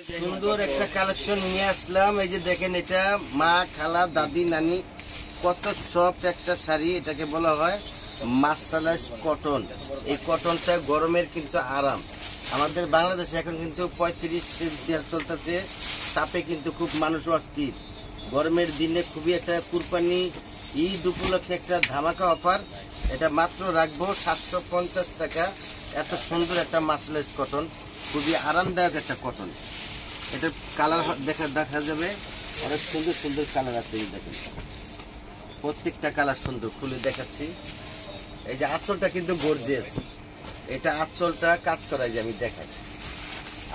সুন্দর একটা কালেকশন নিয়ে আসলাম। এই যে দেখেন, এটা মা, খালা, দাদি, নানি, কত সফট একটা শাড়ি। এটাকে বলা হয় মার্শালাইজ কটন। এই কটনটা গরমের কিন্তু আরাম। আমাদের বাংলাদেশে এখন কিন্তু 35 সেলসিয়াস চলতেছে, তাপে কিন্তু খুব মানুষ অস্থির। গরমের দিনে খুবই একটা কুরবানি ঈদ উপলক্ষে একটা ধামাকা অফার। এটা মাত্র রাখবো 750 টাকা। এত সুন্দর একটা মার্শালাইজ কটন, খুবই আরামদায়ক একটা কটন। এটার কালার দেখা যাবে, অনেক সুন্দর সুন্দর কালার আছে। এই দেখেন, প্রত্যেকটা কালার সুন্দর, খুলে দেখাচ্ছি। এই যে আঁচলটা কিন্তু গর্জিয়াস। এটা আঁচলটা কাজ করা যায়, আমি দেখাই।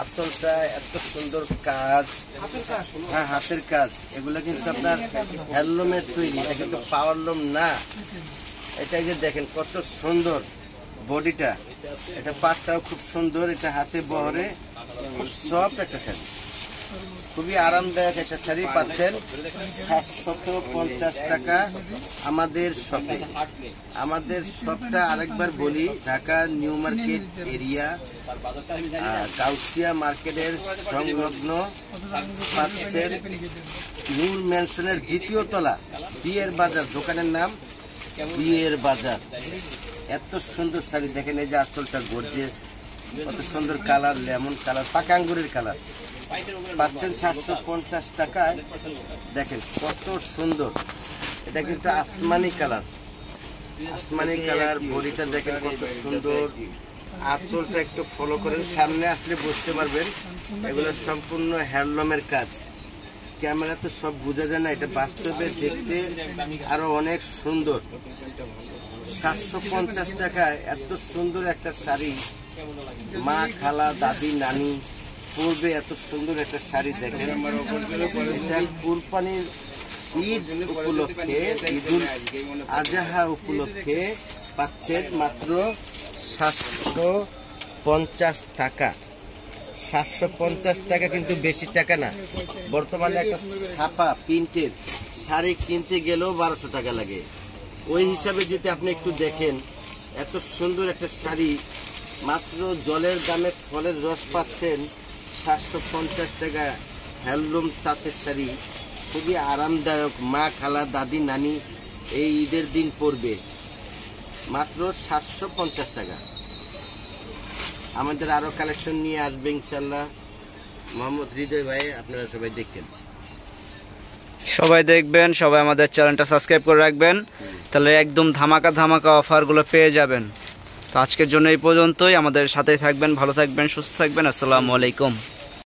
আঁচলটা এত সুন্দর কাজ, হ্যাঁ হাতের কাজ। এগুলো কিন্তু আপনার হ্যান্ডলুমের তৈরি, এটা কিন্তু পাওয়ারলুম না। এটা যে দেখেন কত সুন্দর বডিটা, এটা পাটটাও খুব সুন্দর। এটা হাতে বহরে, খুব সফট একটা শাড়ি, খুবই আরামদায়ক একটা শাড়ি পাচ্ছেন 750 টাকা আমাদের শপে। আমাদের শপটা আরেকবার বলি, ঢাকা নিউ মার্কেট এরিয়া, কাউসিয়া মার্কেটের সংলগ্ন পাচ্ছেন নূর ম্যানশনের 2য় তলা, বিয়ের বাজার। দোকানের নাম বিয়ের বাজার। এত সুন্দর শাড়ি দেখেন। এই যে আঁচলটা গর্জিয়াস, কত সুন্দর কালার, লেমন কালার, পাকা আঙ্গুরের কালার পাচ্ছেন 750 টাকায়। দেখেন কত সুন্দর, এটা কিন্তু আসমানি কালার, আসমানি কালার। বডিটা দেখেন কত সুন্দর। আঁচলটা একটু ফলো করেন, সামনে আসলে বুঝতে পারবেন এগুলো সম্পূর্ণ হ্যান্ডলুমের কাজ। ক্যামেরাতে সব বোঝা যায় না, এটা বাস্তবে দেখতে আরো অনেক সুন্দর। 750 টাকায় এত সুন্দর একটা শাড়ি, মা, খালা, দাদি, নানি পরবে এত সুন্দর একটা শাড়ি। দেখেন, এটা কুরবানির ঈদ উপলক্ষে, ঈদুল আজহা উপলক্ষে পাচ্ছেন মাত্র 750 টাকা। 750 টাকা কিন্তু বেশি টাকা না। বর্তমানে একটা ছাপা প্রিন্টের শাড়ি কিনতে গেলেও 1200 টাকা লাগে। ওই হিসাবে যদি আপনি একটু দেখেন, এত সুন্দর একটা শাড়ি মাত্র জলের দামে ফলের রস পাচ্ছেন 750 টাকা। হ্যান্ডলুম তাঁতের শাড়ি, খুবই আরামদায়ক। মা, খালা, দাদি, নানি এই ঈদের দিন পরবে মাত্র 750 টাকা। আমাদের আরো কালেকশন নিয়ে আসবে ইনশাল্লাহ। মোহাম্মদ হৃদয় ভাই, আপনারা সবাই দেখেন, সবাই দেখবেন, সবাই আমাদের চ্যানেলটা সাবস্ক্রাইব করে রাখবেন, তাহলে একদম ধামাকা ধামাকা অফারগুলো পেয়ে যাবেন। তো আজকের জন্য এই পর্যন্তই। আমাদের সাথেই থাকবেন, ভালো থাকবেন, সুস্থ থাকবেন। আসসালামু আলাইকুম।